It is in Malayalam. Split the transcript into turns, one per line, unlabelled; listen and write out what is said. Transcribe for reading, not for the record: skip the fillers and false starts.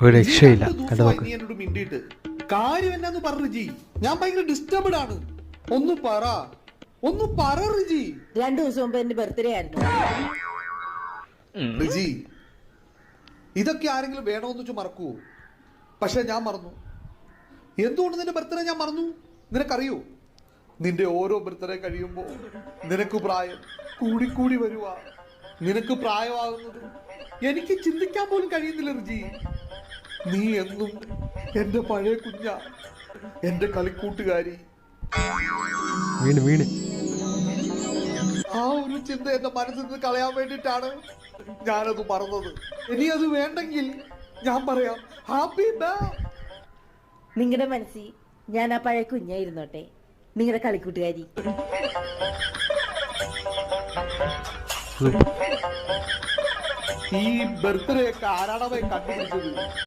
ഒരു രക്ഷയില്ല. കണ്ടു നോക്ക്.
നീ എന്നോട് മിണ്ടിയിട്ട് കാര്യം എന്നാന്ന് പറ റിജി. ഞാൻ ഭയങ്കര ഡിസ്റ്റർബ്ഡ് ആണ്. ഒന്ന് പറ റിജി.
2 ദിവസം മുമ്പ് എന്റെ ബർത്ത്ഡേ ആയിരുന്നു.
റിജി, ഇതൊക്കെ ആരെങ്കിലും വേണമെന്ന് വെച്ച് മറക്കുവോ? പക്ഷെ ഞാൻ മറന്നു. എന്തുകൊണ്ട് നിന്റെ ബർത്ത്ഡേ ഞാൻ മറന്നു? നിനക്കറിയോ? നിന്റെ ഓരോ ബർത്ത്ഡേ കഴിയുമ്പോ നിനക്ക് പ്രായം കൂടിക്കൂടി വരുവാ. നിനക്ക് പ്രായമാകുന്നത് എനിക്ക് ചിന്തിക്കാൻ പോലും കഴിയുന്നില്ല റിജി. നീ എന്നും എന്റെ പഴയ കുഞ്ഞ, എന്റെ കളിക്കൂട്ടുകാരി.
വീണ്
ആ ഒരു ചിന്ത എന്റെ മനസ്സിൽ നിന്ന് കളയാൻ വേണ്ടിയിട്ടാണ് ഞാനത് മറന്നത്. ഇനി അത് വേണ്ടെങ്കിൽ ഞാൻ പറയാം ഹാപ്പി ബർത്ത്ഡേ.
നിങ്ങളുടെ മനസ്സിൽ ഞാൻ ആ പഴയ കുഞ്ഞായിരുന്നോട്ടെ, നിങ്ങളുടെ കളിക്കൂട്ടുകാരി.
ഈ ബർത്ത്ഡേ ഒക്കെ ആരാണവേ കണ്ടുപിടിച്ചത്?